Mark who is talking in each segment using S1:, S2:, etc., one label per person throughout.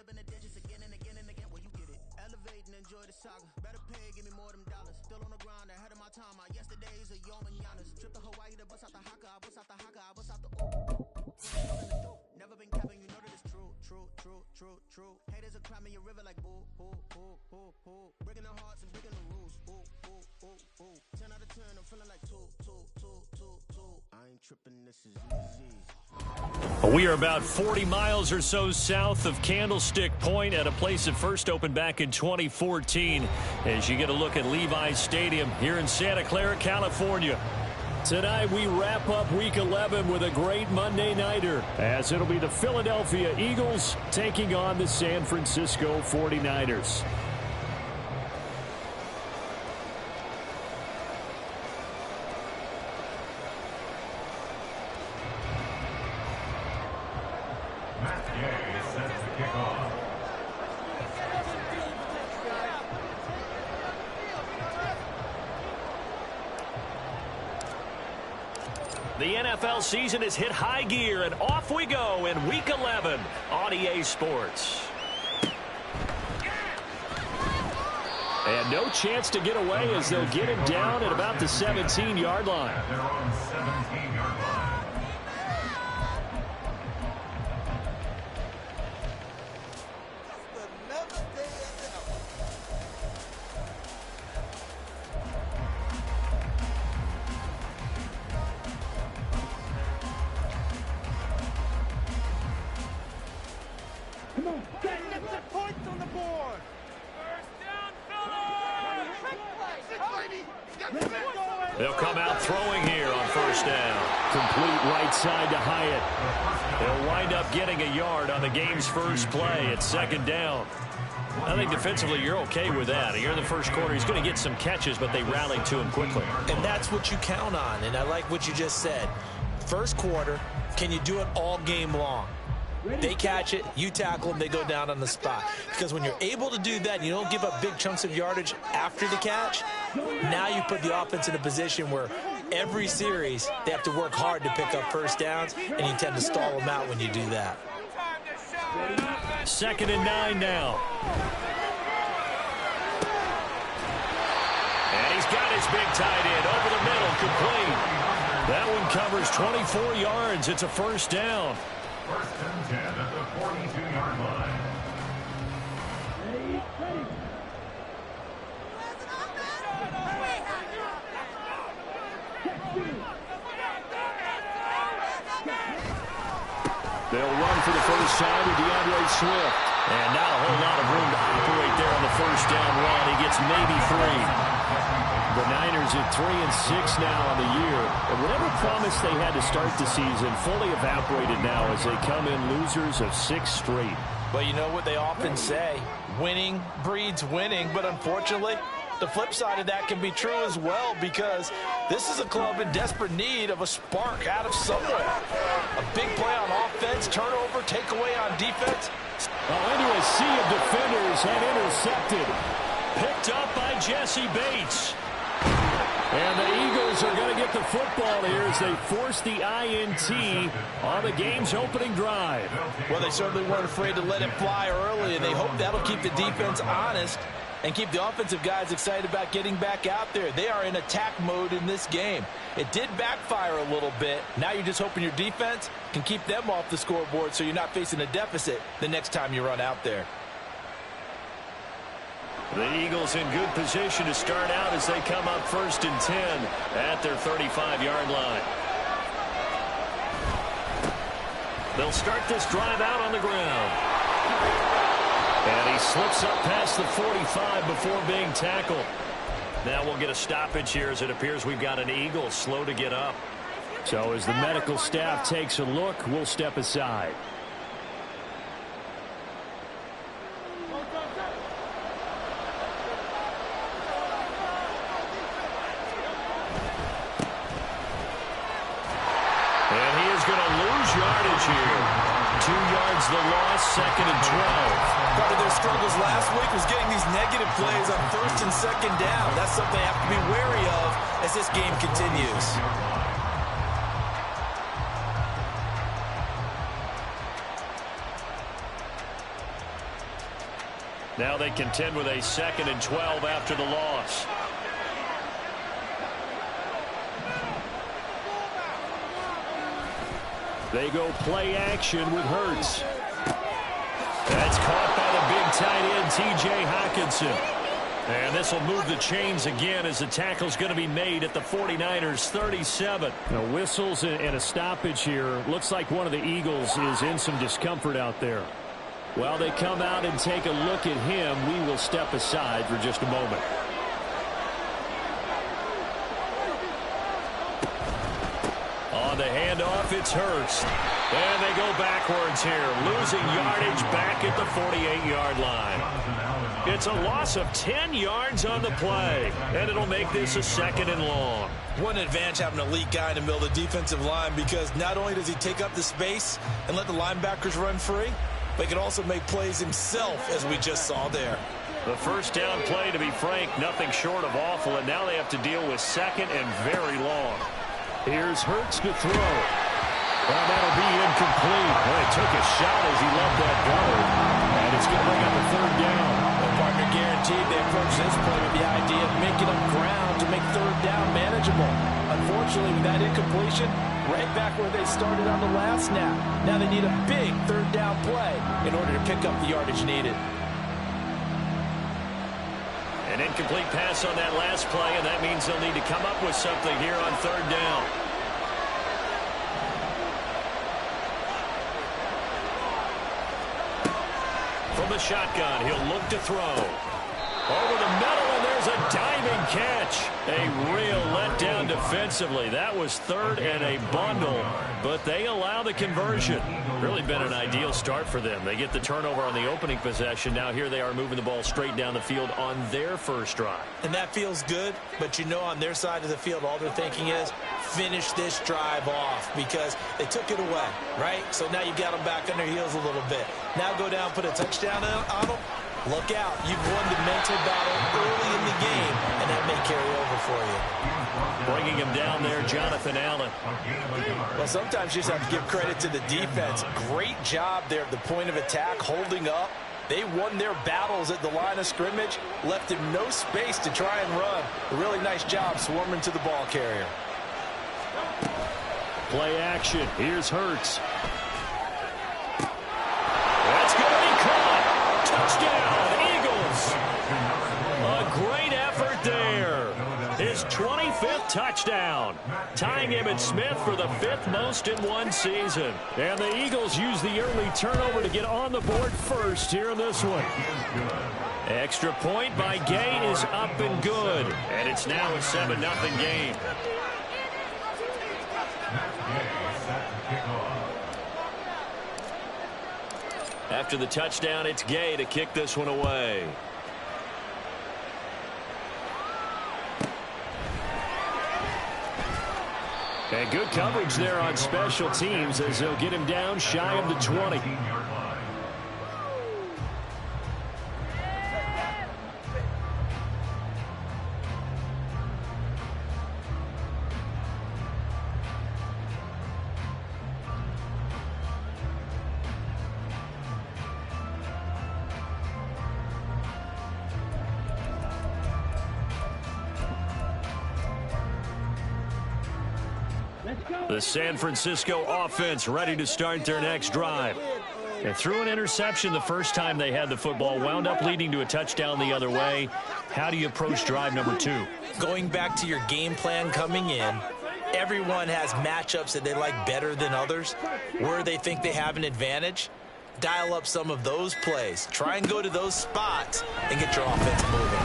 S1: up in the digits again and again and again. Well, you get it. Elevate and enjoy the saga. Better pay, give me more than dollars. Still on the grind, ahead of my time. My yesterdays are your mananas. Trip to Hawaii to bust out the haka. I bust out the haka. I bust out the ooh. Never been capping, you know that it's true. Haters are climbing your river like boo. Breaking the hearts and breaking the rules. Ooh. 10 out of 10, I'm feeling like two. I ain't tripping, this is easy.
S2: We are about 40 miles or so south of Candlestick Point at a place that first opened back in 2014 as you get a look at Levi's Stadium here in Santa Clara, California. Tonight we wrap up Week 11 with a great Monday nighter as it'll be the Philadelphia Eagles taking on the San Francisco 49ers. The NFL season has hit high gear, and off we go in Week 11 on EA Sports. And no chance to get away as they'll get him down at about the 17-yard line.
S3: They're on 17-yard line.
S2: They'll come out throwing here on first down. Complete right side to Hyatt. They'll wind up getting a yard on the game's first play at second down. I think defensively you're okay with that. Here in the first quarter, he's going to get some catches, but they rallied to him quickly.
S4: And that's what you count on, and I like what you just said. First quarter, can you do it all game long? They catch it, you tackle them, they go down on the spot. Because when you're able to do that, and you don't give up big chunks of yardage after the catch, now you put the offense in a position where every series they have to work hard to pick up first downs, and you tend to stall them out when you do that.
S2: 2nd and 9 now. And he's got his big tight end over the middle, complete. That one covers 24 yards. It's a first down.
S3: 1st and 10 at the 42-yard line.
S2: They'll run for the first time with DeAndre Swift. And not a whole lot of room to operate there on the first down run. He gets maybe 3. The Niners at 3-6 now on the year. And whatever promise they had to start the season fully evaporated now as they come in losers of 6 straight.
S4: But you know what they often say, winning breeds winning. But unfortunately, the flip side of that can be true as well, because this is a club in desperate need of a spark out of somewhere. A big play on offense, turnover, takeaway on defense.
S2: Into a sea of defenders and intercepted. Picked up by Jesse Bates. And the Eagles are going to get the football here as they force the INT on the game's opening drive.
S4: Well, they certainly weren't afraid to let it fly early, and they hope that'll keep the defense honest and keep the offensive guys excited about getting back out there. They are in attack mode in this game. It did backfire a little bit. Now you're just hoping your defense can keep them off the scoreboard so you're not facing a deficit the next time you run out there.
S2: The Eagles in good position to start out as they come up 1st and 10 at their 35-yard line. They'll start this drive out on the ground. And he slips up past the 45 before being tackled. Now we'll get a stoppage here as it appears we've got an Eagle slow to get up. So as the medical staff takes a look, we'll step aside. Yardage here. 2 yards the loss, 2nd and 12.
S4: Part of their struggles last week was getting these negative plays on 1st and 2nd down. That's something they have to be wary of as this game continues.
S2: Now they contend with a 2nd and 12 after the loss. They go play action with Hurts. That's caught by the big tight end, T.J. Hockenson. And this will move the chains again as the tackle's going to be made at the 49ers 37.
S5: Now, whistles and a stoppage here. Looks like one of the Eagles is in some discomfort out there. While they come out and take a look at him, we will step aside for just a moment.
S2: On the handoff, it's Hurst. And they go backwards here, losing yardage back at the 48-yard line. It's a loss of 10 yards on the play, and it'll make this a 2nd and long.
S4: What an advantage having an elite guy in the middle of the defensive line, because not only does he take up the space and let the linebackers run free, but he can also make plays himself, as we just saw there.
S2: The first down play, to be frank, nothing short of awful, and now they have to deal with 2nd and very long.
S5: Here's Hurts to throw. Well, that'll be incomplete. Well, he took a shot as he let that go, and it's going to bring up a 3rd down.
S4: Well, partner, guaranteed they approach this play with the idea of making up ground to make 3rd down manageable. Unfortunately, with that incompletion, right back where they started on the last snap. Now they need a big 3rd down play in order to pick up the yardage needed.
S2: An incomplete pass on that last play, and that means they'll need to come up with something here on 3rd down. From the shotgun, he'll look to throw. Over the middle, and there's a diving catch. A real letdown defensively. That was 3rd and a bundle, but they allow the conversion. Really been an ideal start for them. They get the turnover on the opening possession. Now here they are moving the ball straight down the field on their first drive.
S4: And that feels good, but you know on their side of the field, all they're thinking is finish this drive off, because they took it away, right? So now you got them back on their heels a little bit. Now go down, put a touchdown on them. Look out. You've won the mental battle early in the game, and that may carry over for you.
S2: Bringing him down there, Jonathan Allen.
S4: Well, sometimes you just have to give credit to the defense. Great job there at the point of attack, holding up. They won their battles at the line of scrimmage, left him no space to try and run. A really nice job swarming to the ball carrier.
S5: Play action. Here's Hurts.
S2: That's going to be caught. Touchdown, Eagles. A great effort there. His 25th touchdown, tying Emmitt Smith for the 5th most in one season. And the Eagles use the early turnover to get on the board first here in this one. Extra point by Gay is up and good. And it's now a 7-0 game. After the touchdown, it's Gay to kick this one away.
S5: And good coverage there on special teams as they'll get him down shy of the 20.
S2: The San Francisco offense ready to start their next drive. They threw an interception the first time they had the football, wound up leading to a touchdown the other way. How do you approach drive number 2?
S4: Going back to your game plan coming in, everyone has matchups that they like better than others. Where they think they have an advantage, dial up some of those plays. Try and go to those spots and get your offense moving.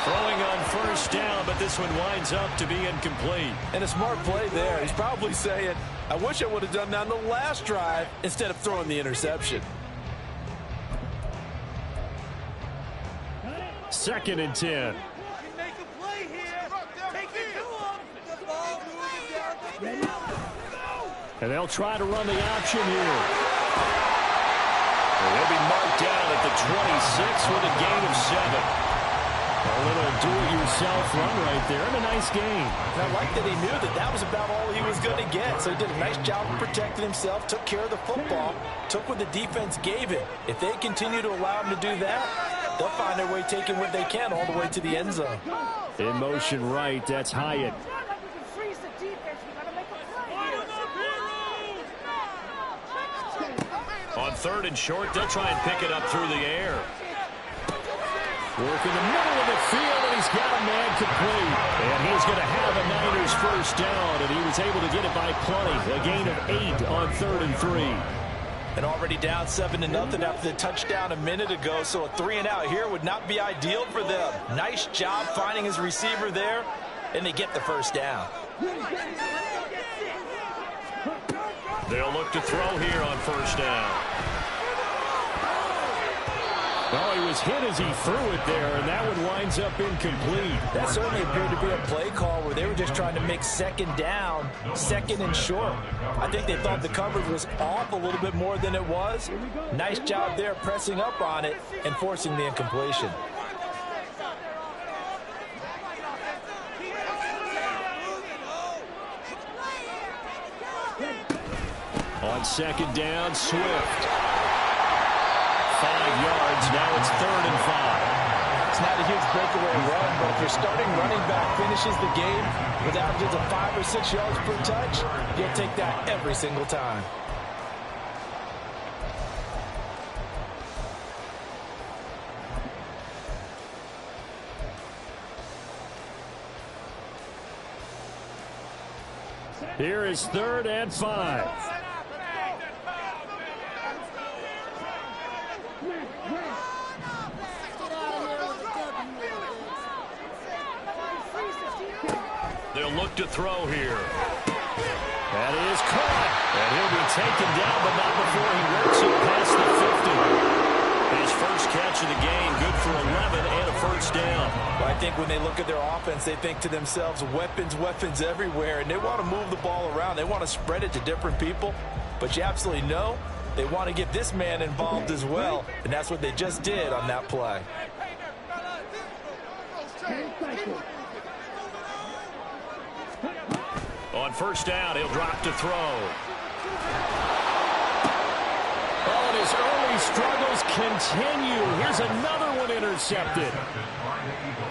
S2: Throwing on first down, but this one winds up to be incomplete.
S6: And a smart play there. He's probably saying, I wish I would have done that on the last drive instead of throwing the interception.
S5: 2nd and 10. And they'll try to run the option here.
S2: And they'll be marked down at the 26 with a gain of 7.
S5: A little do-it-yourself run right there, and a nice gain.
S4: And I like that he knew that that was about all he was going to get. So he did a nice job of protecting himself, took care of the football, took what the defense gave him. If they continue to allow him to do that, they'll find their way taking what they can all the way to the end zone.
S5: In motion right, that's Hyatt.
S2: On 3rd and short, they'll try and pick it up through the air.
S5: Work in the middle of the field, and he's got a man complete. And he's going to have a Niners first down, and he was able to get it by plenty. A gain of 8 on 3rd and 3.
S4: And already down 7-0 after the touchdown a minute ago, so a 3-and-out here would not be ideal for them. Nice job finding his receiver there, and they get the first down.
S2: They'll look to throw here on first down.
S5: Oh, he was hit as he threw it there, and that one winds up incomplete.
S4: That certainly appeared to be a play call where they were just trying to make second down, 2nd and short. I think they thought the coverage was off a little bit more than it was. Nice job there pressing up on it and forcing the incompletion.
S5: On 2nd down, Swift. 5 yards, now it's 3rd and 5.
S4: It's not a huge breakaway run, but if your starting running back finishes the game with averages of 5 or 6 yards per touch, you'll take that every single time.
S5: Here is 3rd and 5.
S2: They'll look to throw here.
S5: That is caught. And he'll be taken down, but not before he works it past the 50.
S2: His first catch of the game, good for 11 and a first down.
S4: Well, I think when they look at their offense, they think to themselves, weapons, weapons everywhere, and they want to move the ball around. They want to spread it to different people, but you absolutely know they want to get this man involved as well, and that's what they just did on that play.
S2: On first down, he'll drop to throw.
S5: Oh, and his early struggles continue. Here's another one intercepted.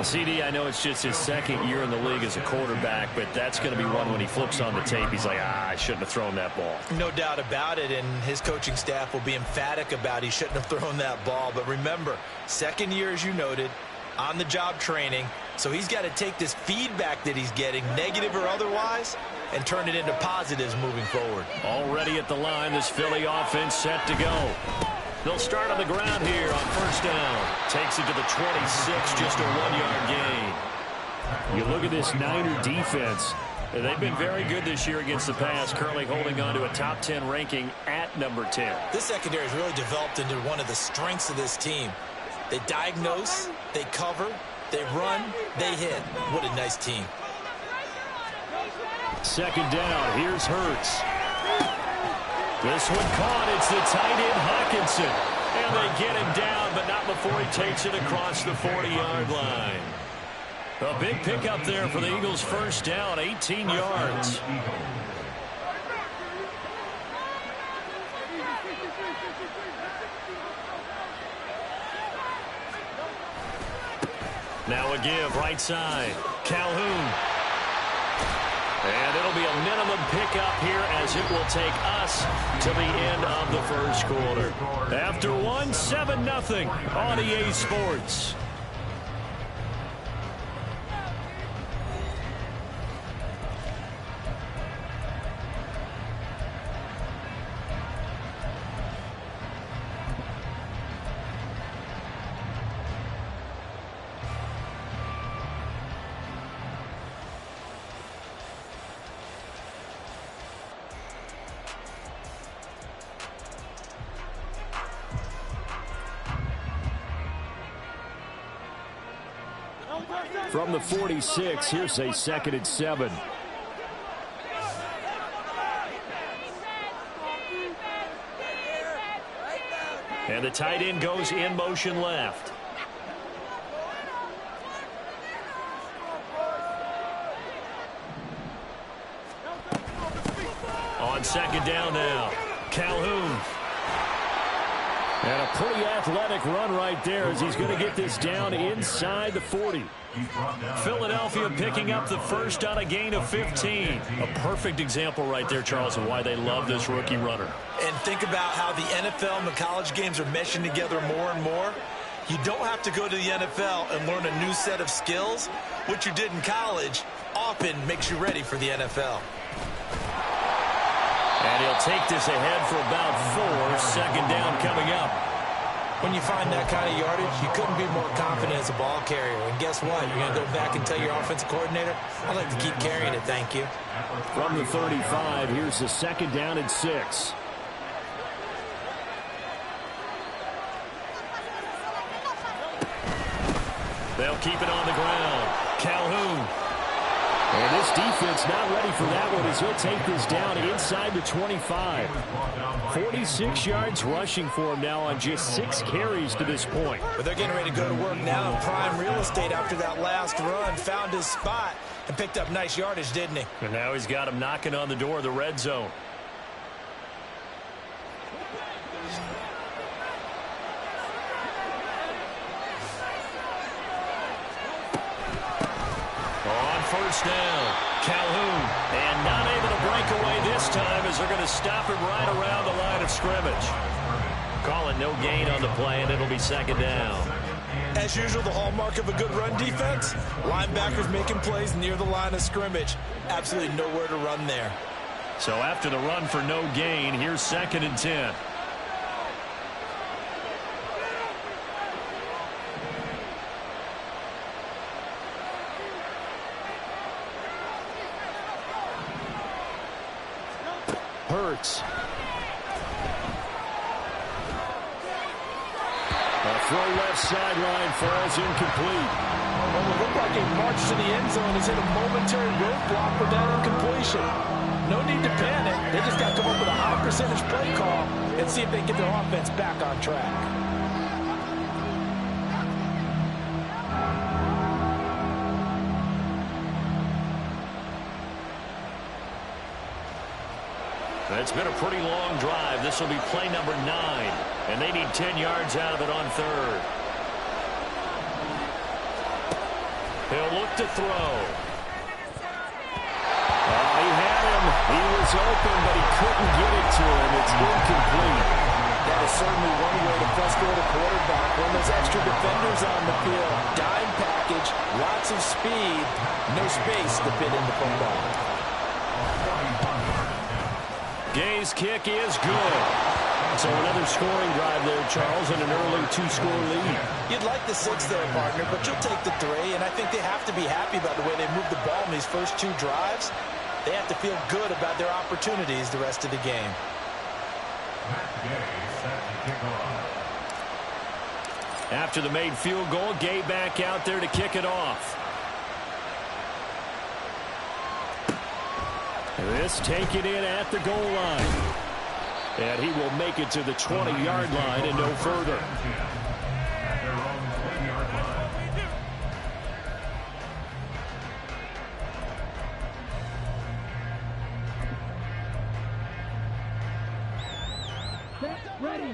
S2: CD, I know it's just his 2nd year in the league as a quarterback, but that's going to be one when he flips on the tape. He's like, I shouldn't have thrown that ball.
S4: No doubt about it, and his coaching staff will be emphatic about he shouldn't have thrown that ball. But remember, 2nd year, as you noted, on-the-job training, so he's got to take this feedback that he's getting, negative or otherwise, and turn it into positives moving forward.
S2: Already at the line, this Philly offense set to go. They'll start on the ground here on first down. Takes it to the 26, just a 1-yard gain.
S5: You look at this Niner defense.
S2: They've been very good this year against the pass, currently holding on to a top 10 ranking at number 10.
S4: This secondary has really developed into one of the strengths of this team. They diagnose, they cover, they run, they hit. What a nice team.
S5: 2nd down, here's Hurts. This one caught, it's the tight end Hawkinson.
S2: And they get him down, but not before he takes it across the 40-yard line. A big pickup there for the Eagles' first down, 18 yards. Now a give, right side. Calhoun. And it'll be a minimum pickup here as it will take us to the end of the first quarter. After 7-0 on EA Sports.
S5: From the 46, here's a 2nd and 7.
S2: And the tight end goes in motion left. On second down now, Calhoun.
S5: And a pretty athletic run right there as he's going to get this down inside the 40.
S2: Philadelphia picking up the first on a gain of 15. A perfect example right there, Charles, of why they love this rookie runner.
S4: And think about how the NFL and the college games are meshing together more and more. You don't have to go to the NFL and learn a new set of skills. What you did in college often makes you ready for the NFL.
S2: And he'll take this ahead for about 4. Second down coming up.
S4: When you find that kind of yardage, you couldn't be more confident as a ball carrier. And guess what? You're going to go back and tell your offensive coordinator, I'd like to keep carrying it, thank you.
S5: From the 35, here's the second down and 6.
S2: They'll keep it on the ground. Calhoun.
S5: And this defense not ready for that one as he'll take this down inside the 25. 46 yards rushing for him now on just 6 carries to this point.
S4: But they're getting ready to go to work now in prime real estate after that last run. Found his spot and picked up nice yardage, didn't he?
S2: And now he's got him knocking on the door of the red zone. First down, Calhoun, and not able to break away this time as they're going to stop him right around the line of scrimmage. Call it no gain on the play, and it'll be second down.
S4: As usual, the hallmark of a good run defense, linebackers making plays near the line of scrimmage. Absolutely nowhere to run there.
S2: So after the run for no gain, here's second and 10.
S5: Hurts. A throw left sideline falls incomplete.
S6: Well, it looked like a march to the end zone is in a momentary roadblock with that incompletion. No need to panic. They just got to come up with a high percentage play call and see if they can get their offense back on track.
S2: It's been a pretty long drive. This will be play number 9. And they need 10 yards out of it on third. He'll look to throw.
S5: He had him. He was open, but he couldn't get it to him. It's incomplete.
S6: That is certainly one way to frustrate a quarterback when there's extra defenders on the field. Dime package, lots of speed, no space to fit in the football.
S2: Gay's kick is good.
S5: So another scoring drive there, Charles, and an early 2-score lead.
S4: You'd like the 6 there, partner, but you'll take the 3, and I think they have to be happy about the way they moved the ball in these first 2 drives. They have to feel good about their opportunities the rest of the game.
S2: After the made field goal, Gay back out there to kick it off.
S5: This taken in at the goal line. And he will make it to the 20-yard line and no further.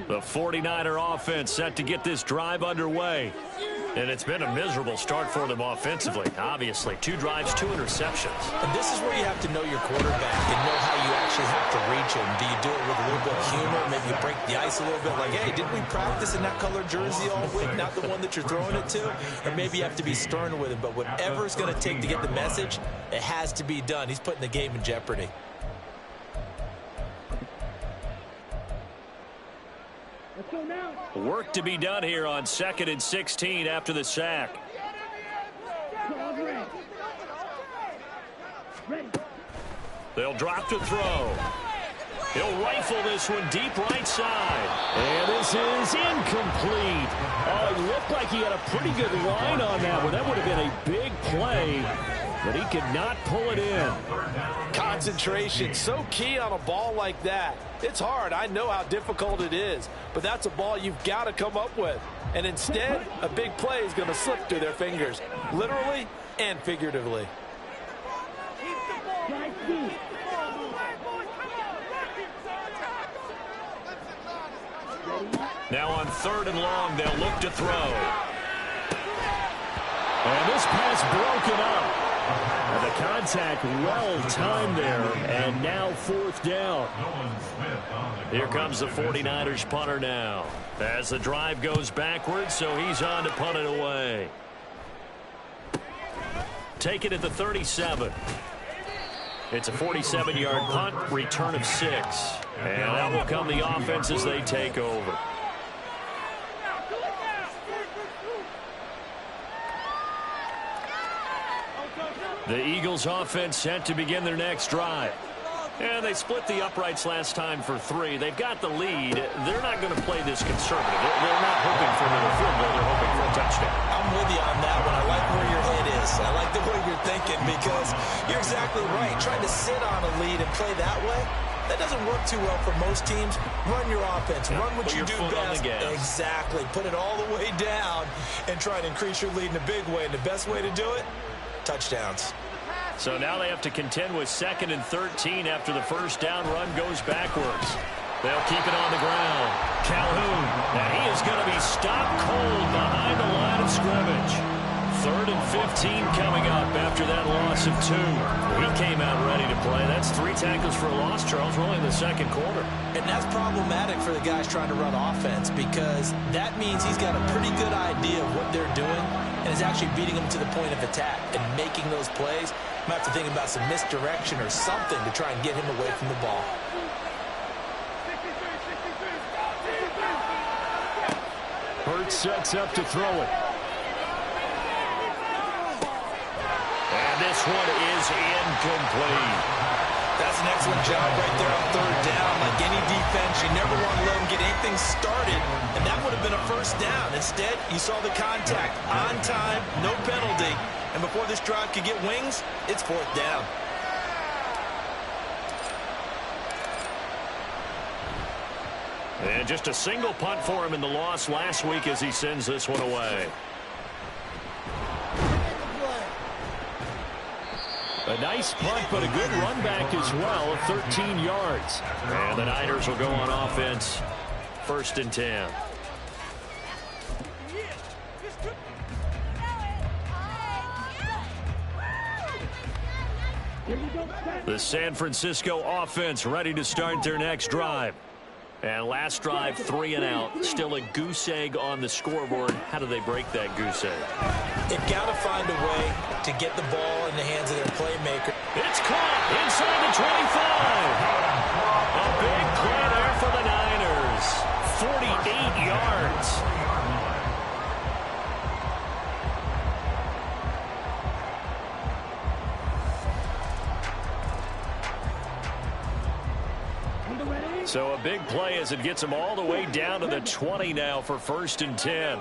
S2: The 49er offense set to get this drive underway. And it's been a miserable start for them offensively, obviously. 2 drives, 2 interceptions.
S4: And this is where you have to know your quarterback and know how you actually have to reach him. Do you do it with a little bit of humor? Maybe you break the ice a little bit like, hey, didn't we practice in that colored jersey all week? Not the one that you're throwing it to? Or maybe you have to be stern with him. But whatever it's going to take to get the message, it has to be done. He's putting the game in jeopardy.
S2: Work to be done here on 2nd and 16 after the sack. They'll drop to throw. He'll rifle this one deep right side.
S5: And this is incomplete. Oh, it looked like he had a pretty good line on that one. That would have been a big play, but he could not pull it in.
S6: Concentration, so key on a ball like that. It's hard. I know how difficult it is, but that's a ball you've got to come up with. And instead, a big play is going to slip through their fingers, literally and figuratively.
S2: Now on 3rd and long, they'll look to throw.
S5: And this pass broken up. And the contact well-timed there, and now 4th down.
S2: Here comes the 49ers punter now. As the drive goes backwards, so he's on to punt it away. Take it at the 37. It's a 47-yard punt, return of 6. And that will come the offense as they take over. The Eagles offense set to begin their next drive. And they split the uprights last time for 3. They've got the lead. They're not going to play this conservative. They're not hoping for another field goal. They're hoping for a touchdown.
S4: I'm with you on that one. I like where your head is. I like the way you're thinking because you're exactly right. Trying to sit on a lead and play that way, that doesn't work too well for most teams. Run your offense. Run what you do best. Exactly. Put it all the way down and try to increase your lead in a big way. And the best way to do it, touchdowns.
S2: So now they have to contend with 2nd and 13 after the first down run goes backwards. They'll keep it on the ground. Calhoun, and he is going to be stopped cold behind the line of scrimmage. 3rd and 15 coming up after that loss of 2. He came out ready to play. That's 3 tackles for a loss, Charles. We're only in the 2nd quarter.
S4: And that's problematic for the guys trying to run offense because that means he's got a pretty good idea of what they're doing and is actually beating them to the point of attack and making those plays. Might have to think about some misdirection or something to try and get him away from the ball.
S5: Hurts sets up to throw it.
S2: And this one is incomplete.
S4: That's an excellent job right there on 3rd down. Like any defense, you never want to let them get anything started, and that would have been a first down. Instead, you saw the contact on time, no penalty, and before this drive could get wings, it's 4th down.
S2: And just a single punt for him in the loss last week as he sends this one away.
S5: A nice punt, but a good run back as well of 13 yards.
S2: And the Niners will go on offense. 1st and 10. The San Francisco offense ready to start their next drive. And last drive, 3 and out. Still a goose egg on the scoreboard. How do they break that goose egg?
S4: They've got to find a way to get the ball in the hands of their playmaker.
S2: It's caught inside the 25. A big play there for the Niners. 48 yards. So a big play as it gets them all the way down to the 20 now for 1st and 10.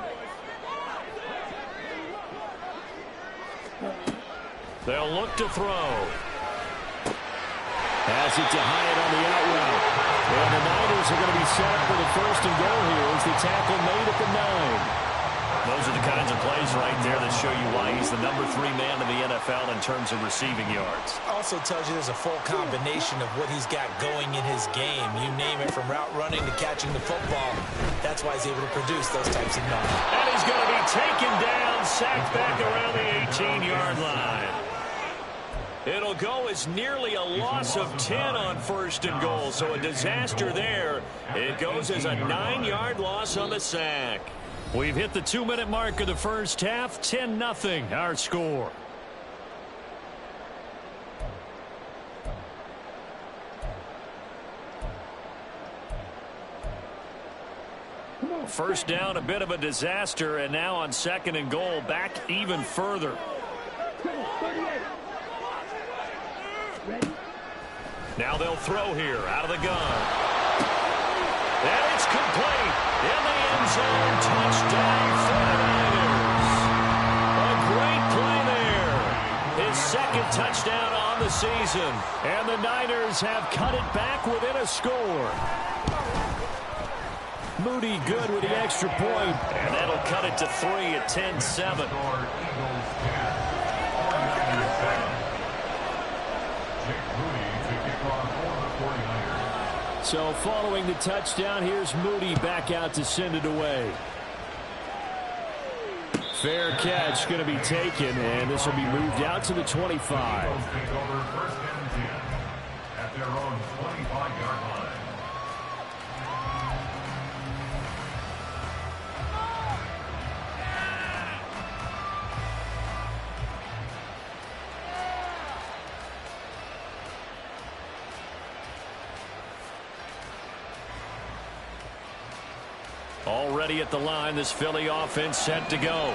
S2: They'll look to throw.
S5: Has it to Hyatt on the out route. And the Niners are going to be set up for the 1st and goal here as the tackle made at the 9.
S2: Those are the kinds of plays right there that show you why he's the number 3 man in the NFL in terms of receiving yards.
S4: Also tells you there's a full combination of what he's got going in his game. You name it, from route running to catching the football. That's why he's able to produce those types of numbers.
S2: And he's going to be taken down, sacked back around the 18-yard line. It'll go as nearly a loss of 10 on 1st and goal, so a disaster there. It goes as a 9-yard loss on the sack. We've hit the 2-minute mark of the first half. 10-0 our score. First down, a bit of a disaster, and now on 2nd and goal, back even further. Now they'll throw here out of the gun. And it's complete. In the end zone, touchdown 49ers. A great play there. His 2nd touchdown on the season. And the Niners have cut it back within a score.
S5: Moody good with the extra point.
S2: And that'll cut it to 3 at 10-7.
S5: So following the touchdown, here's Moody back out to send it away. Fair catch going to be taken, and this will be moved out to the 25.
S3: Take over first and 10 at their own 25-yard line.
S5: Already at the line, this Philly offense set to go.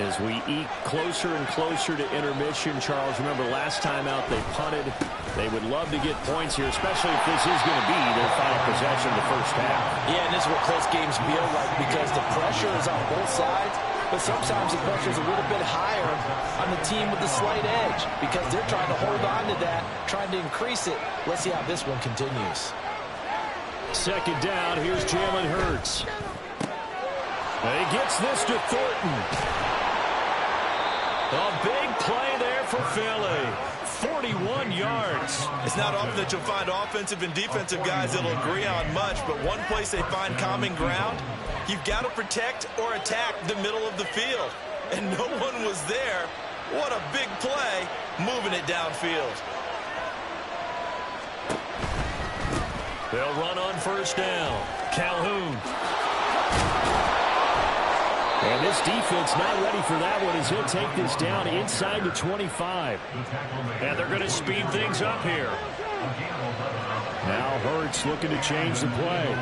S5: As we eke closer and closer to intermission, Charles, remember last time out they punted. They would love to get points here, especially if this is going to be their final possession of the first half.
S4: Yeah, and this is what close games feel like because the pressure is on both sides, but sometimes the pressure is a little bit higher on the team with the slight edge because they're trying to hold on to that, trying to increase it. Let's see how this one continues.
S5: Second down, here's Jalen Hurts. He gets this to Thornton. A big play there for Philly. 41 yards.
S7: It's not often that you'll find offensive and defensive guys that'll agree on much, but one place they find common ground, you've got to protect or attack the middle of the field. And no one was there. What a big play, moving it downfield.
S5: They'll run on first down. Calhoun. And this defense not ready for that one as he'll take this down inside the 25. And they're going to speed things up here. Now Hurts looking to change the play.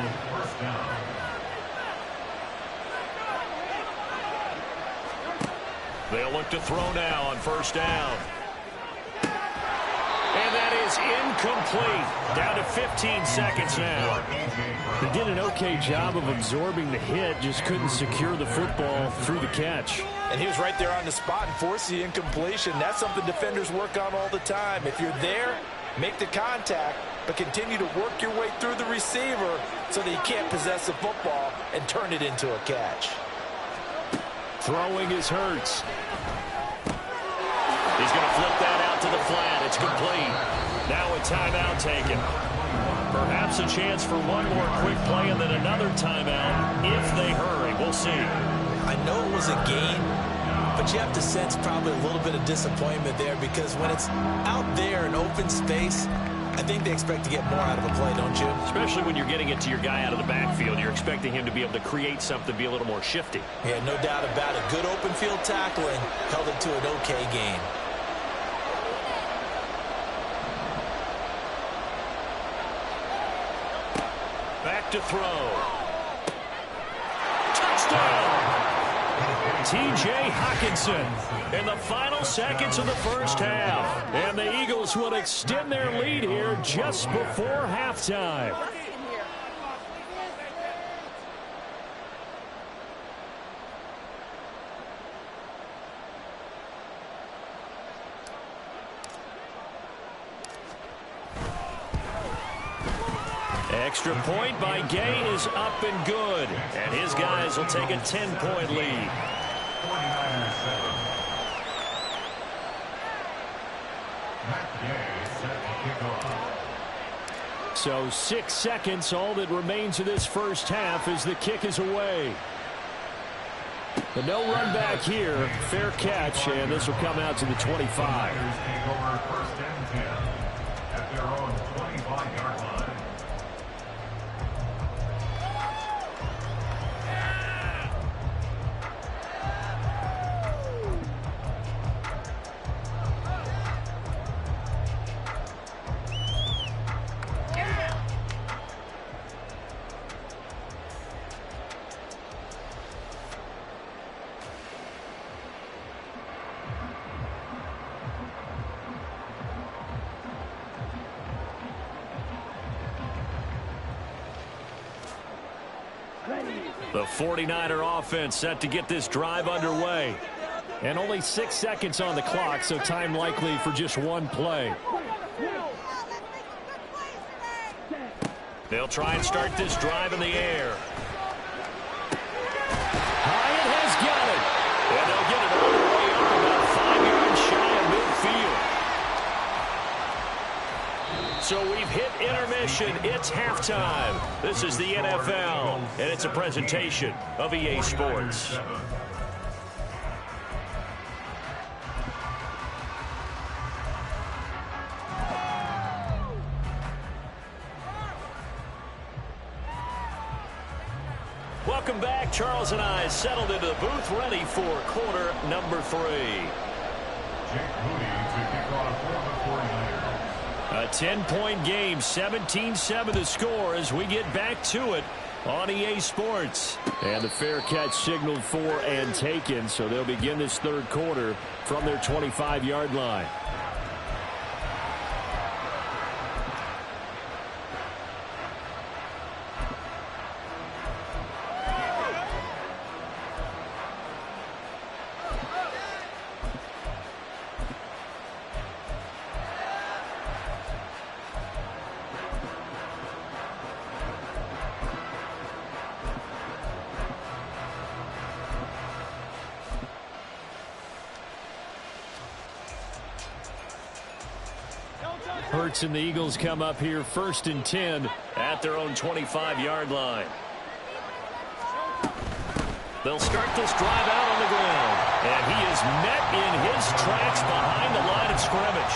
S5: They'll look to throw now on first down. And that is incomplete. Down to 15 seconds now. They did an okay job of absorbing the hit, just couldn't secure the football through the catch.
S4: And he was right there on the spot and forced the incompletion. That's something defenders work on all the time. If you're there, make the contact, but continue to work your way through the receiver so that you can't possess the football and turn it into a catch.
S5: Throwing is Hurts. He's going to flip that out to the flat. It's complete. Now a timeout taken. Perhaps a chance for one more quick play and then another timeout if they hurry. We'll see.
S4: I know it was a gain, but you have to sense probably a little bit of disappointment there because when it's out there in open space, I think they expect to get more out of a play, don't you?
S5: Especially when you're getting it to your guy out of the backfield. You're expecting him to be able to create something, be a little more shifty.
S4: Yeah, no doubt about it. Good open field tackling held it to an okay gain.
S5: Back to throw. Touchdown! T.J. Hockenson in the final seconds of the first half. And the Eagles will extend their lead here just before halftime. Extra point by Gay is up and good. And his guys will take a 10-point lead.
S3: 49ers 7. Matt Gay set to kick off.
S5: So 6 seconds, all that remains of this first half as the kick is away. The no run back here, fair catch, and this will come out to the 25.
S3: Niners take over first and 10 at their own 25-yard line.
S5: The 49er offense set to get this drive underway. And only 6 seconds on the clock, so time likely for just one play. They'll try and start this drive in the air. Hyatt has got it. And they'll get it all the way up about 5 yards shy of midfield.
S2: So we've hit intermission. It's halftime. This is the NFL, and it's a presentation of EA Sports. Welcome back. Charles and I settled into the booth, ready for quarter number 3.
S3: Jake Moody to kick off for the 49ers.
S2: A 10-point game, 17-7 the score as we get back to it on EA Sports. And the fair catch signaled for and taken, so they'll begin this third quarter from their 25-yard line. Hurts and the Eagles come up here 1st and 10 at their own 25-yard line. They'll start this drive out on the ground. And he is met in his tracks behind the line of scrimmage.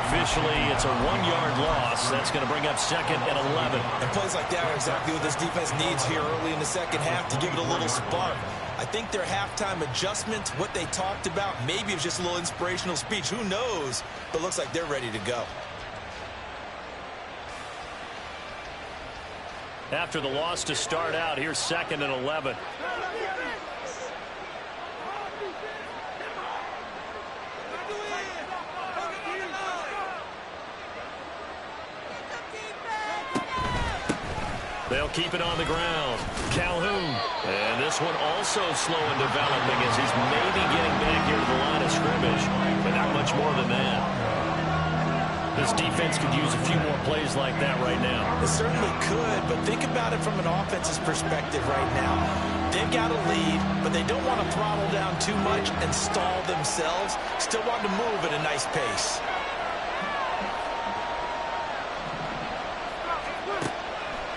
S2: Officially, it's a 1-yard loss. That's going to bring up 2nd and 11.
S7: And plays like that are exactly what this defense needs here early in the second half to give it a little spark. I think their halftime adjustment, what they talked about, maybe it was just a little inspirational speech. Who knows? But looks like they're ready to go.
S2: After the loss to start out, here's 2nd and 11. They'll keep it on the ground. Calhoun. And this one also slow in developing as he's maybe getting back here to the line of scrimmage, but not much more than that. This defense could use a few more plays like that right now.
S4: It certainly could, but think about it from an offense's perspective right now. They've got a lead, but they don't want to throttle down too much and stall themselves. Still want to move at a nice pace.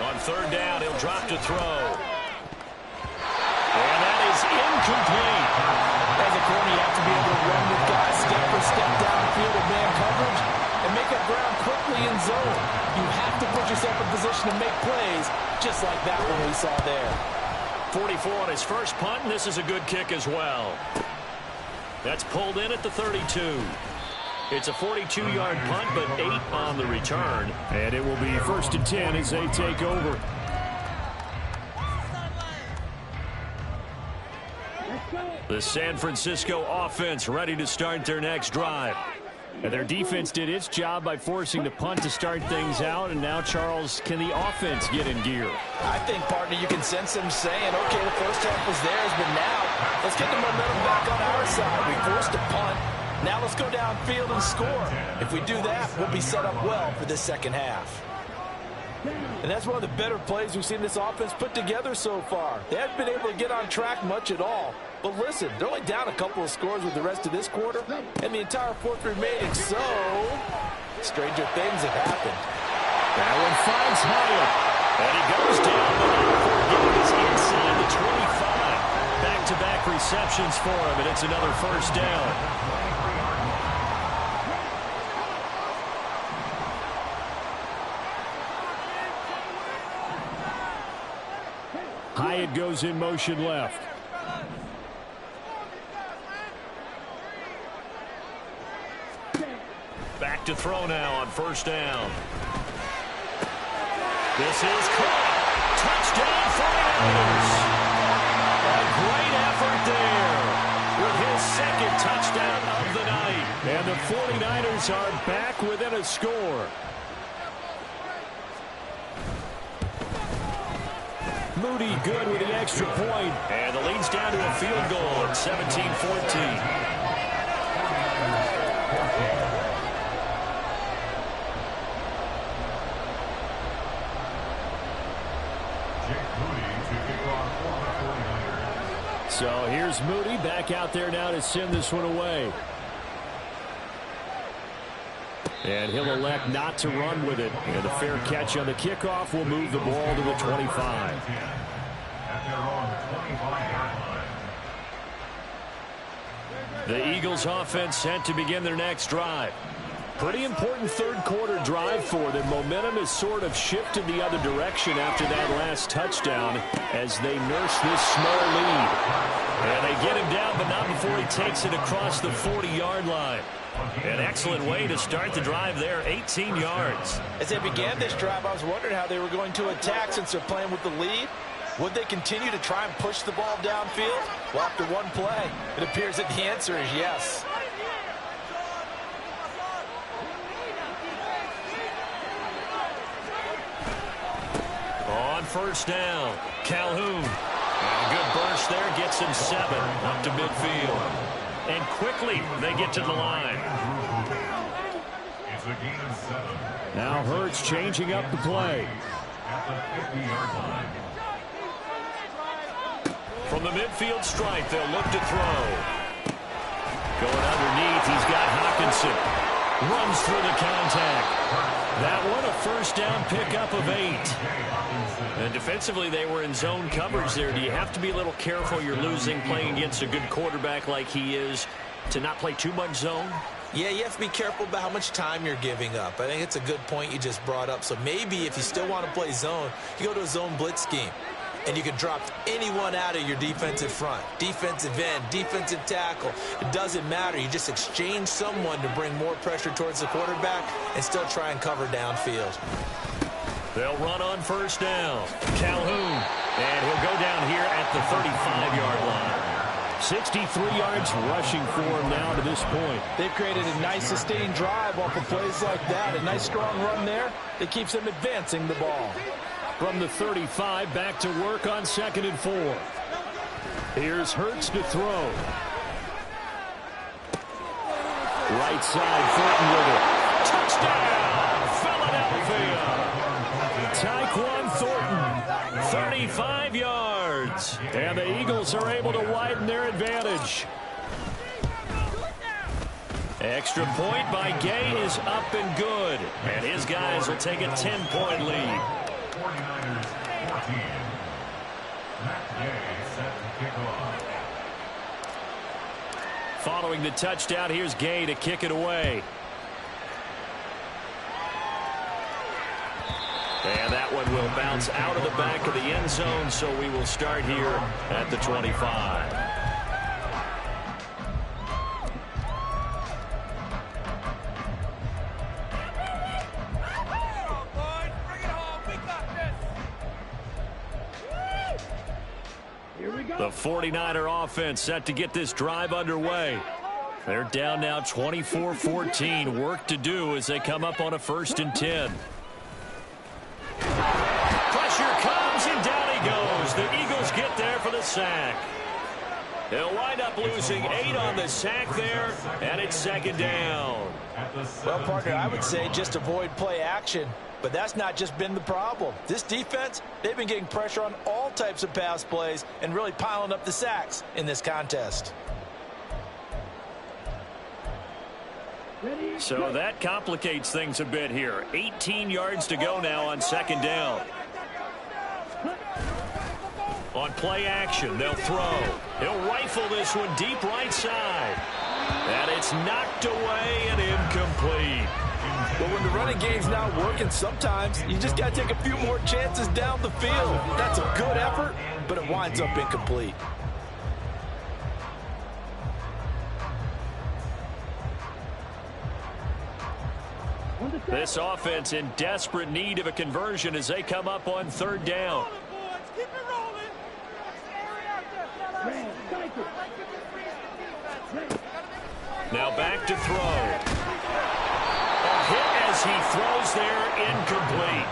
S2: On 3rd down, he'll drop to throw. And that is incomplete.
S4: As a corner, you have to be able to run with guys step for step downfield of man coverage and make up ground quickly in zone. You have to put yourself in position to make plays, just like that one we saw there.
S2: 44 on his first punt, and this is a good kick as well. That's pulled in at the 32. It's a 42-yard punt, but 8 on the return. And it will be 1st and 10 as they take over. The San Francisco offense ready to start their next drive. And their defense did its job by forcing the punt to start things out. And now, Charles, can the offense get in gear?
S4: I think, partner, you can sense them saying, okay, the first half was theirs, but now let's get the momentum back on our side. We forced a punt. Now let's go downfield and score. If we do that, we'll be set up well for this second half. And that's one of the better plays we've seen this offense put together so far. They haven't been able to get on track much at all. But listen, they're only down a couple of scores with the rest of this quarter, and the entire fourth remaining, so stranger things have happened.
S2: That one finds Hyatt, and he goes down. The line is inside the 25. Back-to-back receptions for him, and it's another 1st down. Hyatt goes in motion left. Back to throw now on 1st down. This is caught. Touchdown 49ers. A great effort there with his 2nd touchdown of the night. And the 49ers are back within a score. Moody good with the extra point. And the lead's down to a field goal at 17-14. So here's Moody back out there now to send this one away. And he'll elect not to run with it. And a fair catch on the kickoff will move the ball to the 25. The Eagles offense set to begin their next drive. Pretty important third quarter drive for them. Momentum has sort of shifted the other direction after that last touchdown as they nurse this small lead. And they get him down, but not before he takes it across the 40-yard line. An excellent way to start the drive there, 18 yards.
S6: As they began this drive, I was wondering how they were going to attack since they're playing with the lead. Would they continue to try and push the ball downfield? Well, after one play, it appears that the answer is yes.
S2: On first down, Calhoun. And a good burst there gets him 7 up to midfield. And quickly they get to the line.
S3: It's a gain of 7.
S2: Now Hurts changing up the play.
S3: At the 50-yard line.
S2: From the midfield stripe, they'll look to throw. Going underneath, he's got Hockenson. Runs through the contact. That one, a first down pickup of 8. And defensively, they were in zone coverage there. Do you have to be a little careful you're losing playing against a good quarterback like he is to not play too much zone?
S4: Yeah, you have to be careful about how much time you're giving up. I think it's a good point you just brought up. So maybe if you still want to play zone, you go to a zone blitz scheme. And you can drop anyone out of your defensive front, defensive end, defensive tackle. It doesn't matter. You just exchange someone to bring more pressure towards the quarterback and still try and cover downfield.
S2: They'll run on first down. Calhoun. And he'll go down here at the 35-yard line. 63 yards rushing for him now to this point.
S6: They've created a nice sustained drive off of plays like that. A nice strong run there that keeps them advancing the ball.
S2: From the 35, back to work on 2nd and 4. Here's Hurts to throw. Right side, Thornton with it. Touchdown, Philadelphia. Tyquan Thornton, 35 yards. And the Eagles are able to widen their advantage. Extra point by Gay is up and good. And his guys will take a 10-point lead.
S3: 49ers 14. Matt Gay set to kick off.
S2: Following the touchdown, here's Gay to kick it away. And that one will bounce out of the back of the end zone, so we will start here at the 25. The 49er offense set to get this drive underway. They're down now 24-14. Work to do as they come up on a 1st and 10. Pressure comes and down he goes. The Eagles get there for the sack. They'll wind up losing 8 on the sack there, and it's 2nd down.
S6: Well, partner, I would say just avoid play action. But that's not just been the problem. This defense, they've been getting pressure on all types of pass plays and really piling up the sacks in this contest.
S2: So that complicates things a bit here. 18 yards to go now on 2nd down. On play action, they'll throw. He'll rifle this one deep right side. And it's knocked away and incomplete.
S6: But when the running game's not working, sometimes you just got to take a few more chances down the field. That's a good effort, but it winds up incomplete.
S2: This offense in desperate need of a conversion as they come up on 3rd down. Now back to throw. A hit as he throws there, incomplete.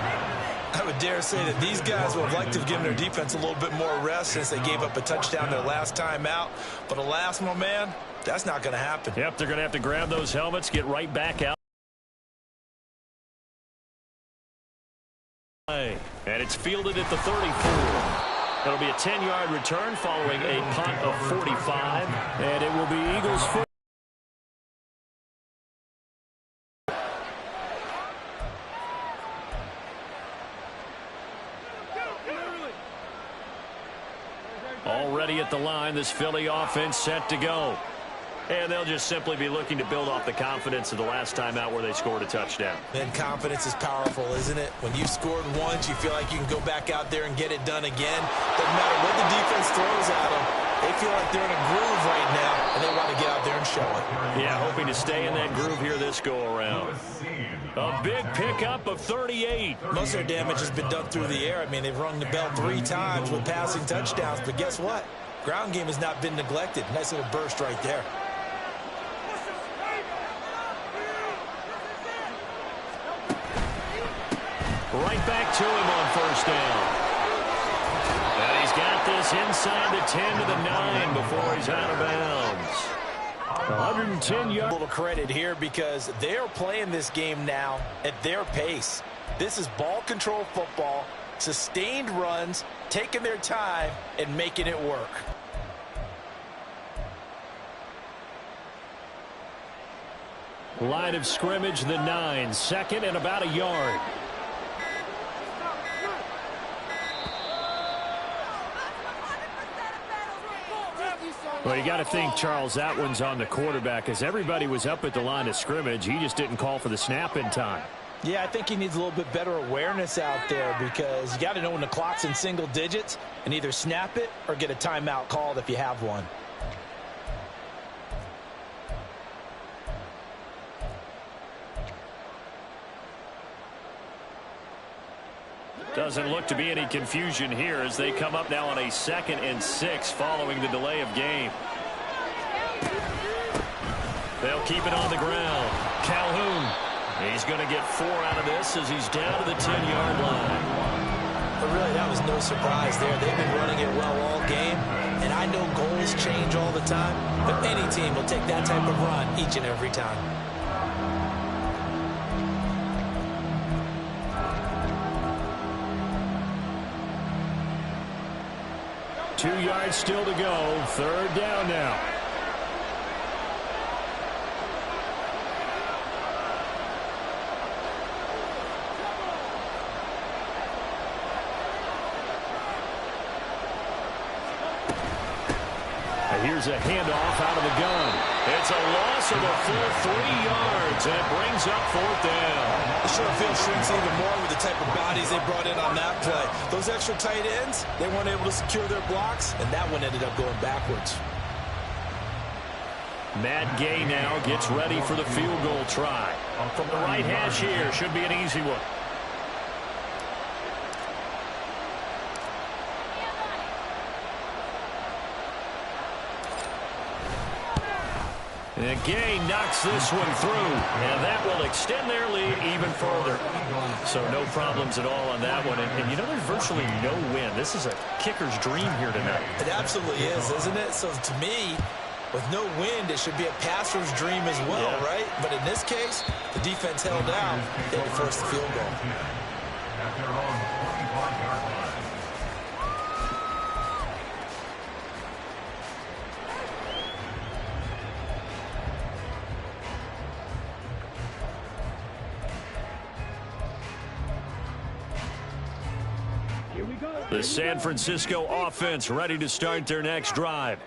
S7: I would dare say that these guys would have liked to have given their defense a little bit more rest since they gave up a touchdown their last time out. But alas, my man, that's not going to happen.
S2: Yep, they're going to have to grab those helmets, get right back out. And it's fielded at the 34. It'll be a 10-yard return following a punt of 45. And it will be Eagles Already at the line, this Philly offense set to go. And they'll just simply be looking to build off the confidence of the last time out where they scored a touchdown.
S4: And confidence is powerful, isn't it? When you've scored once, you feel like you can go back out there and get it done again. Doesn't matter what the defense throws at them. They feel like they're in a groove right now, and they want to get out there and show it.
S2: Yeah, hoping to stay in that groove here this go-around. A big pickup of 38.
S4: Most of their damage has been done through the air. I mean, they've rung the bell 3 times with passing touchdowns, but guess what? Ground game has not been neglected. Nice little burst right there.
S2: Right back to him on first down. And he's got this inside the 10 to the 9 before he's out of bounds. 110 yards.
S4: A little credit here because they're playing this game now at their pace. This is ball control football, sustained runs, taking their time and making it work.
S2: Line of scrimmage, the 9, 2nd and about a yard. Well, you got to think, Charles, that one's on the quarterback as everybody was up at the line of scrimmage. He just didn't call for the snap in time.
S4: Yeah, I think he needs a little bit better awareness out there because you got to know when the clock's in single digits and either snap it or get a timeout called if you have one.
S2: Doesn't look to be any confusion here as they come up now on a 2nd and 6 following the delay of game. They'll keep it on the ground. Calhoun, he's going to get 4 out of this as he's down to the 10-yard line.
S4: But really, that was no surprise there. They've been running it well all game, and I know goals change all the time, but any team will take that type of run each and every time.
S2: 2 yards still to go. 3rd down now. Here's a handoff out of the gun. It's a loss of a full 3 yards, and it brings up 4th down.
S7: The short field shrinks even more with the type of bodies they brought in on that play. Those extra tight ends, they weren't able to secure their blocks,
S4: and that one ended up going backwards.
S2: Matt Gay now gets ready for the field goal try. From the right hash here, should be an easy one. And Gay knocks this one through, and that will extend their lead even further. So no problems at all on that one. And you know, there's virtually no win. This is a kicker's dream here tonight.
S4: It absolutely is, isn't it? So to me, with no wind, it should be a passer's dream as well, right? But in this case, the defense held down. They had to force the field goal.
S3: At their own 25-yard line.
S2: The San Francisco offense ready to start their next drive.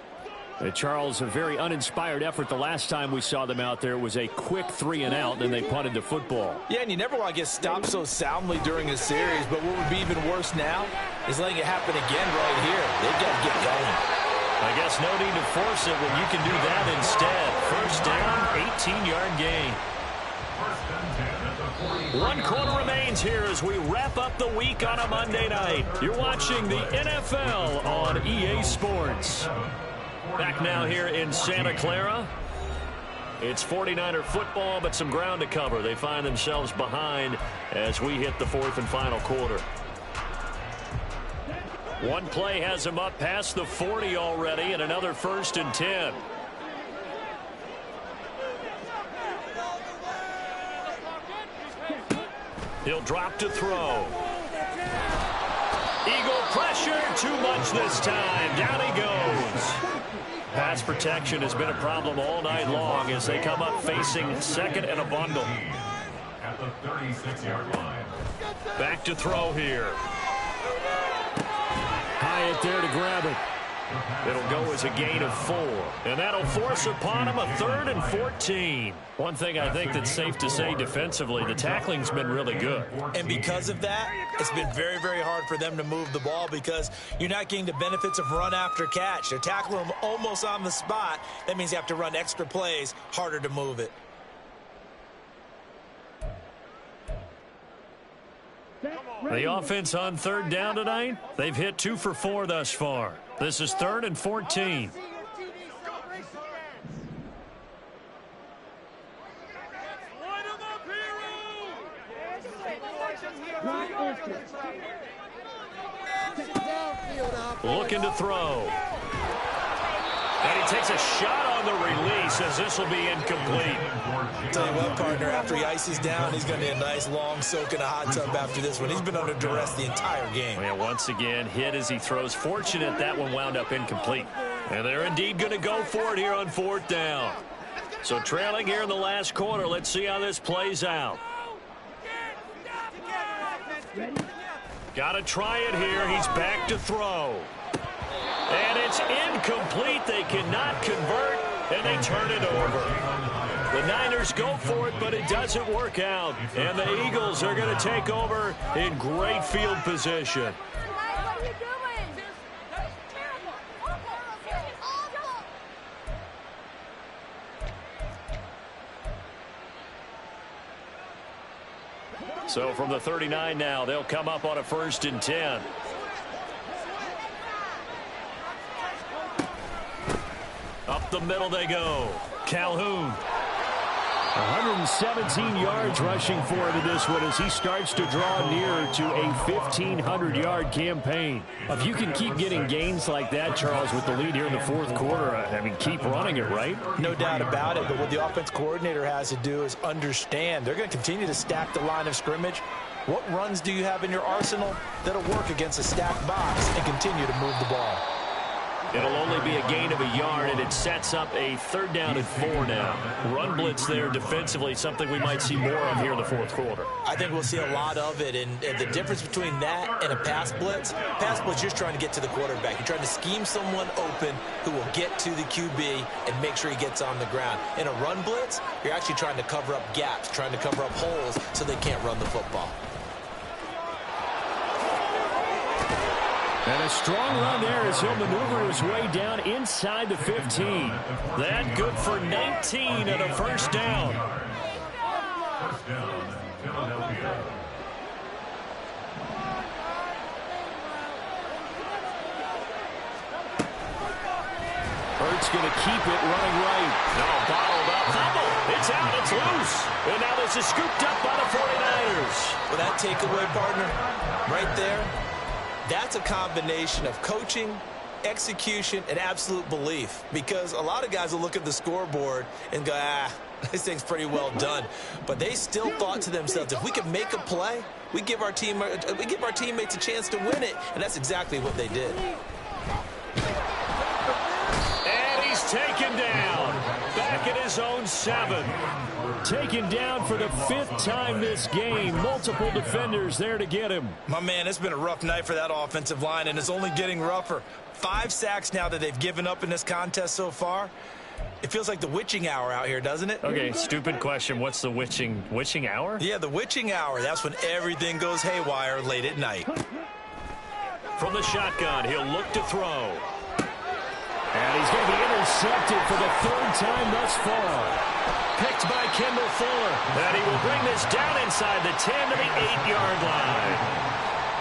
S2: Charles, a very uninspired effort the last time we saw them out there. It was a quick 3-and-out, and they punted the football.
S4: Yeah, and you never want to get stopped so soundly during a series, but what would be even worse now is letting it happen again right here. They've got to get going.
S2: I guess no need to force it when you can do that instead. First down, 18-yard gain. 1 quarter remains here as we wrap up the week on a Monday night. You're watching the NFL on EA Sports. Back now here in Santa Clara. It's 49er football, but some ground to cover. They find themselves behind as we hit the 4th and final quarter. One play has them up past the 40 already, and another 1st and 10. He'll drop to throw. Eagle pressure, too much this time. Down he goes. Pass protection has been a problem all night long as they come up facing 2nd and a bundle.
S3: At the 36-yard line.
S2: Back to throw here. Hyatt there to grab it. It'll go as a gain of 4. And that'll force upon him a 3rd and 14. One thing I think that's safe to say defensively, the tackling's been really good.
S4: And because of that, it's been very, very hard for them to move the ball because you're not getting the benefits of run after catch. They're tackling them almost on the spot. That means you have to run extra plays, harder to move it.
S2: The offense on 3rd down tonight, they've hit 2 for 4 thus far. This is 3rd and 14. Looking to throw. And he takes a shot on the release as this will be incomplete.
S4: Tell you what, partner, after he ices down, he's going to need a nice long soak in a hot tub after this one. He's been under duress the entire game.
S2: Yeah, once again, hit as he throws. Fortunate that one wound up incomplete. And they're indeed going to go for it here on 4th down. So trailing here in the last quarter. Let's see how this plays out. Got to try it here. He's back to throw. And it's incomplete. They cannot convert, and they turn it over. The Niners go for it, but it doesn't work out. And the Eagles are going to take over in great field position. So from the 39 now, they'll come up on a 1st and 10. Up the middle they go. Calhoun. 117 yards rushing for him in this one as he starts to draw near to a 1,500-yard campaign. If you can keep getting gains like that, Charles, with the lead here in the 4th quarter, I mean, keep running it, right?
S4: No doubt about it, but what the offense coordinator has to do is understand they're going to continue to stack the line of scrimmage. What runs do you have in your arsenal that'll work against a stacked box and continue to move the ball?
S2: It'll only be a gain of a yard, and it sets up a 3rd down and 4 now. Run blitz there defensively, something we might see more of here in the 4th quarter.
S4: I think we'll see a lot of it, and the difference between that and a pass blitz, you're just trying to get to the quarterback. You're trying to scheme someone open who will get to the QB and make sure he gets on the ground. In a run blitz, you're actually trying to cover up gaps, trying to cover up holes so they can't run the football.
S2: And a strong run there as he'll maneuver his way down inside the 15. That good for 19 and a 1st down.
S3: First down, Philadelphia.
S2: Hurts going to keep it running right. No, bottled up. Fumble. It's out. It's loose. And now this is scooped up by the 49ers.
S4: Well, that takeaway, partner, right there, that's a combination of coaching, execution, and absolute belief. Because a lot of guys will look at the scoreboard and go, this thing's pretty well done. But they still thought to themselves, if we can make a play, we give our teammates a chance to win it. And that's exactly what they did.
S2: And he's taken down. Back at his own 7. Taken down for the 5th time this game. Multiple defenders there to get him.
S7: My man, it's been a rough night for that offensive line, and it's only getting rougher. 5 sacks now that they've given up in this contest so far. It feels like the witching hour out here, doesn't it?
S2: Okay, stupid question. What's the witching hour?
S7: Yeah, the witching hour. That's when everything goes haywire late at night.
S2: From the shotgun, he'll look to throw. And he's going to be intercepted for the 3rd time thus far. Picked by Kendall Fuller. And he will bring this down inside the 10 to the 8-yard line.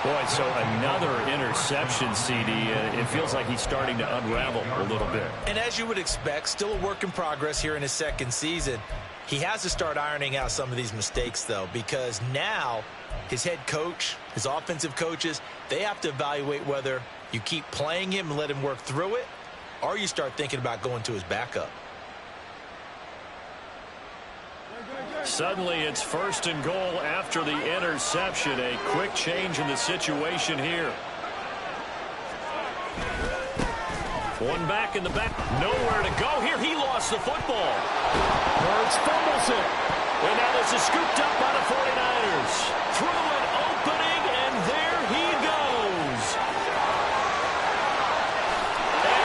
S2: Boy, so another interception, CD. It feels like he's starting to unravel a little bit.
S4: And as you would expect, still a work in progress here in his 2nd season. He has to start ironing out some of these mistakes, though, because now his head coach, his offensive coaches, they have to evaluate whether you keep playing him and let him work through it, or you start thinking about going to his backup.
S2: Suddenly it's 1st and goal after the interception. A quick change in the situation here. One back in the back. Nowhere to go here. He lost the football. Hurts fumbles it. And now this is scooped up by the 49ers. Through an opening, and there he goes. And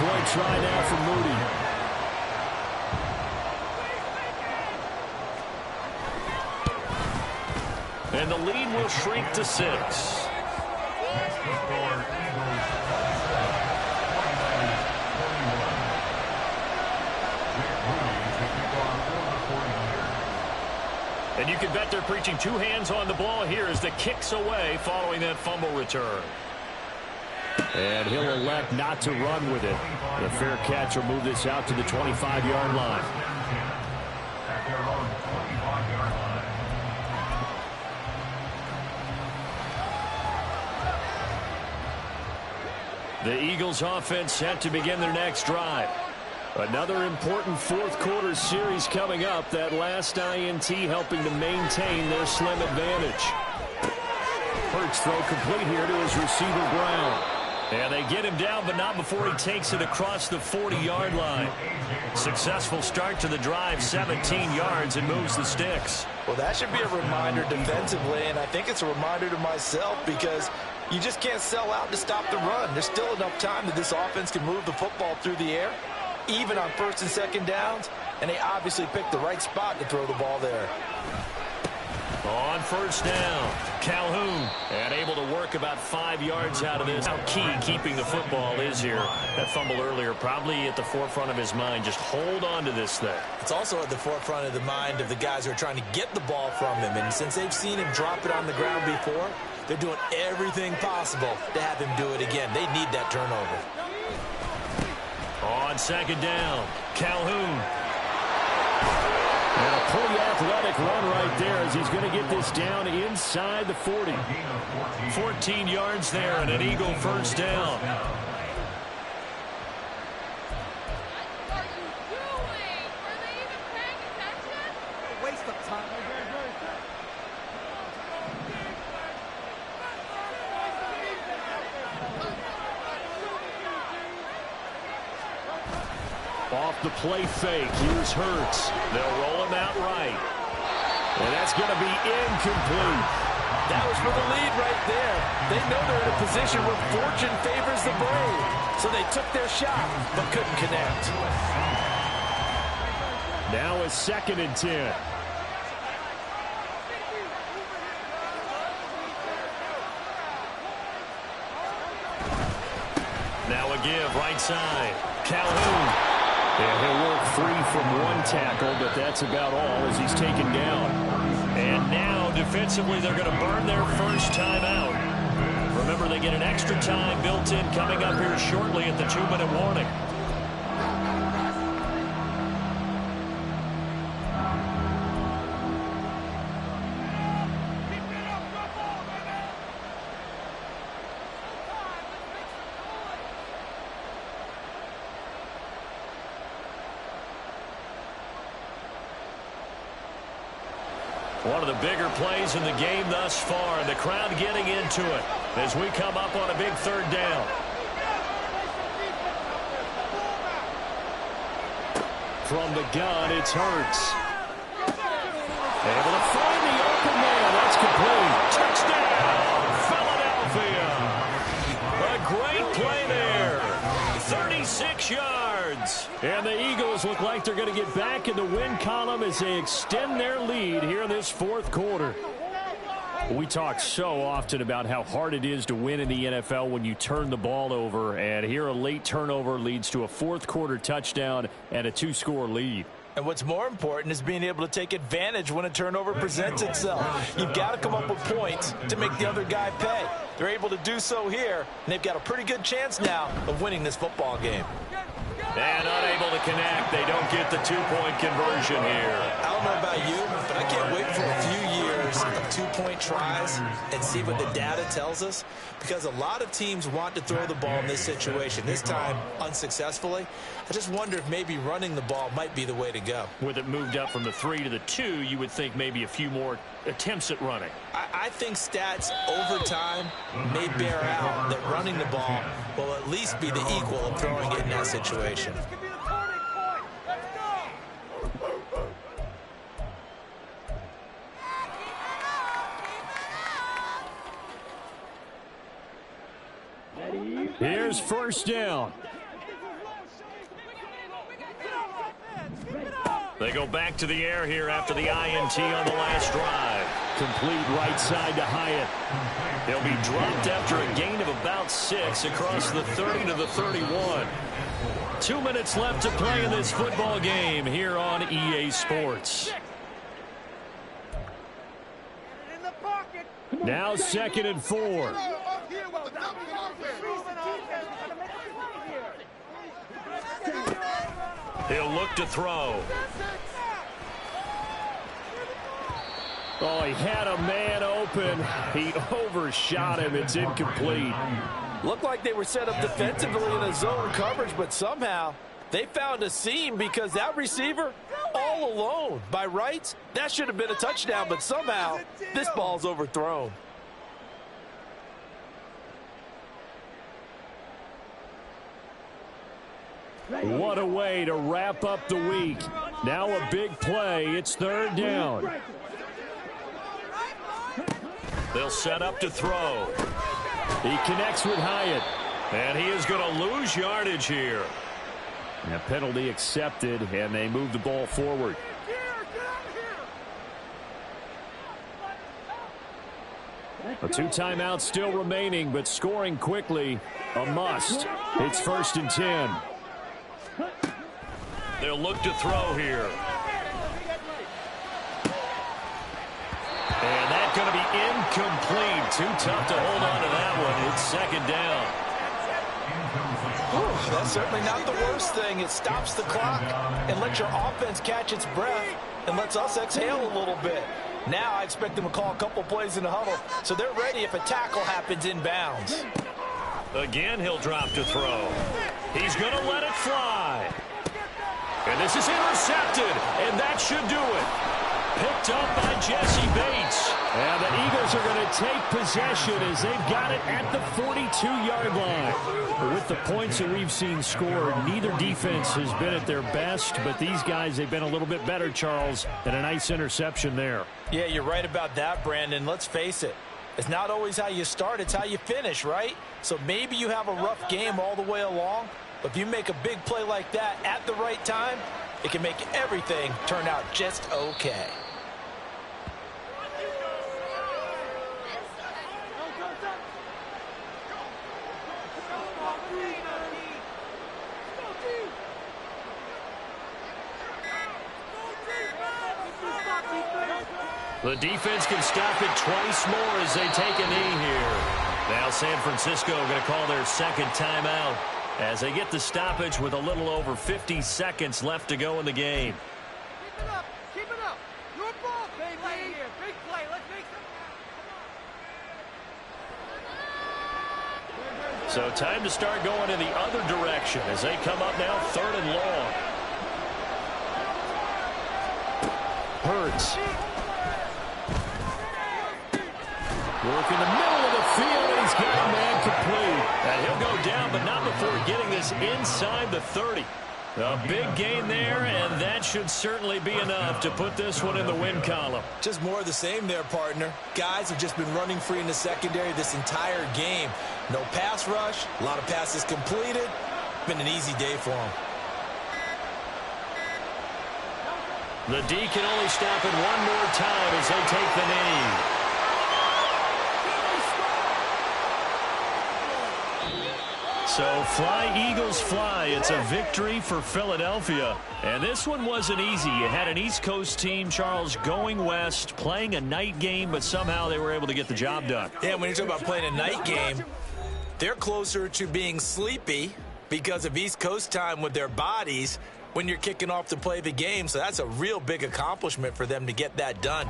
S2: 2-point try now for Moody. And the lead will shrink to 6. And you can bet they're preaching 2 hands on the ball here as the kick's away following that fumble return. And he'll elect not to run with it. The fair catch will move this out to the 25-yard line.
S3: At their own 25-yard line.
S2: The Eagles offense set to begin their next drive. Another important fourth-quarter series coming up. That last INT helping to maintain their slim advantage. Hurts throw complete here to his receiver, Brown. And they get him down, but not before he takes it across the 40-yard line. Successful start to the drive, 17 yards, and moves the sticks.
S6: Well, that should be a reminder defensively, and I think it's a reminder to myself because you just can't sell out to stop the run. There's still enough time that this offense can move the football through the air, even on first and second downs, and they obviously picked the right spot to throw the ball there.
S2: On first down, Calhoun, and able to work about 5 yards out of this. How key keeping the football is here. That fumble earlier probably at the forefront of his mind. Just hold on to this thing.
S4: It's also at the forefront of the mind of the guys who are trying to get the ball from him. And since they've seen him drop it on the ground before, they're doing everything possible to have him do it again. They need that turnover.
S2: On second down, Calhoun. And a pretty athletic run right there as he's going to get this down inside the 40. 14 yards there and an Eagle first down.
S1: Waste of time.
S2: Off the play fake, here's Hurts. They'll roll him out right. And that's going to be incomplete.
S6: That was for the lead right there. They know they're in a position where fortune favors the brave. So they took their shot, but couldn't connect.
S2: Now a 2nd and 10. Now a give, right side. Calhoun. And he'll work free from one tackle, but that's about all as he's taken down. And now, defensively, they're going to burn their first timeout. Remember, they get an extra time built in coming up here shortly at the 2-minute warning. One of the bigger plays in the game thus far, and the crowd getting into it as we come up on a big 3rd down. From the gun, it's Hurts. Able to find the open man. That's complete. Touchdown, Philadelphia. A great play there. 36 yards. And the Eagles look like they're going to get back in the win column as they extend their lead here in this 4th quarter. We talk so often about how hard it is to win in the NFL when you turn the ball over. And here a late turnover leads to a 4th quarter touchdown and a 2-score lead.
S6: And what's more important is being able to take advantage when a turnover presents itself. You've got to come up with points to make the other guy pay. They're able to do so here, and they've got a pretty good chance now of winning this football game.
S2: And unable to connect. They don't get the 2-point conversion here.
S6: I don't know about you, but I can't wait for a few years of 2-point tries and see what the data tells us, because a lot of teams want to throw the ball in this situation. This time, unsuccessfully. I just wonder if maybe running the ball might be the way to go.
S2: With it moved up from the 3 to the 2, you would think maybe a few more attempts at running.
S6: I think stats over time may bear out that running the ball will at least be the equal of throwing it in that situation.
S2: Here's first down. They go back to the air here after the INT on the last drive. Complete right side to Hyatt. He'll be dropped after a gain of about 6 across the 30 to the 31. 2 minutes left to play in this football game here on EA Sports. Now 2nd and 4. He'll look to throw. Oh, he had a man open. He overshot him. It's incomplete.
S6: Looked like they were set up defensively in a zone coverage, but somehow they found a seam because that receiver all alone. By rights, that should have been a touchdown, but somehow this ball's overthrown.
S2: What a way to wrap up the week. Now a big play. It's 3rd down. They'll set up to throw. He connects with Hyatt. And he is going to lose yardage here. And a penalty accepted, and they move the ball forward. A 2 timeouts still remaining, but scoring quickly, a must. It's 1st and 10. They'll look to throw here. And that's going to be incomplete. Too tough to hold on to that one. It's 2nd down.
S6: That's certainly not the worst thing. It stops the clock and lets your offense catch its breath and lets us exhale a little bit. Now I expect them to call a couple plays in the huddle so they're ready if a tackle happens inbounds.
S2: Again, he'll drop to throw. He's going to let it fly. And this is intercepted, and that should do it. Picked up by Jesse Bates. And the Eagles are going to take possession as they've got it at the 42-yard line. With the points that we've seen scored, neither defense has been at their best, but these guys, they've been a little bit better, Charles, and a nice interception there.
S6: Yeah, you're right about that, Brandon. Let's face it. It's not always how you start, it's how you finish, right? So maybe you have a rough game all the way along, but if you make a big play like that at the right time, it can make everything turn out just okay.
S2: The defense can stop it twice more as they take a knee here. Now San Francisco going to call their 2nd timeout as they get the stoppage with a little over 50 seconds left to go in the game.
S8: Keep it up. Keep it up. Your ball, baby. Play here. Big play. Let's make some.
S2: So time to start going in the other direction as they come up now 3rd and long. Hurts. Work in the middle of the field, and he's got a man complete. And he'll go down, but not before getting this inside the 30. A big gain there, and that should certainly be enough to put this one in the win column.
S7: Just more of the same there, partner. Guys have just been running free in the secondary this entire game. No pass rush, a lot of passes completed. Been an easy day for them.
S2: The D can only stop it one more time as they take the knee. So fly, Eagles, fly. It's a victory for Philadelphia. And this one wasn't easy. You had an East Coast team, Charles, going west, playing a night game, but somehow they were able to get the job done.
S7: Yeah, when you talk about playing a night game, they're closer to being sleepy because of East Coast time with their bodies when you're kicking off to play the game. So that's a real big accomplishment for them to get that done.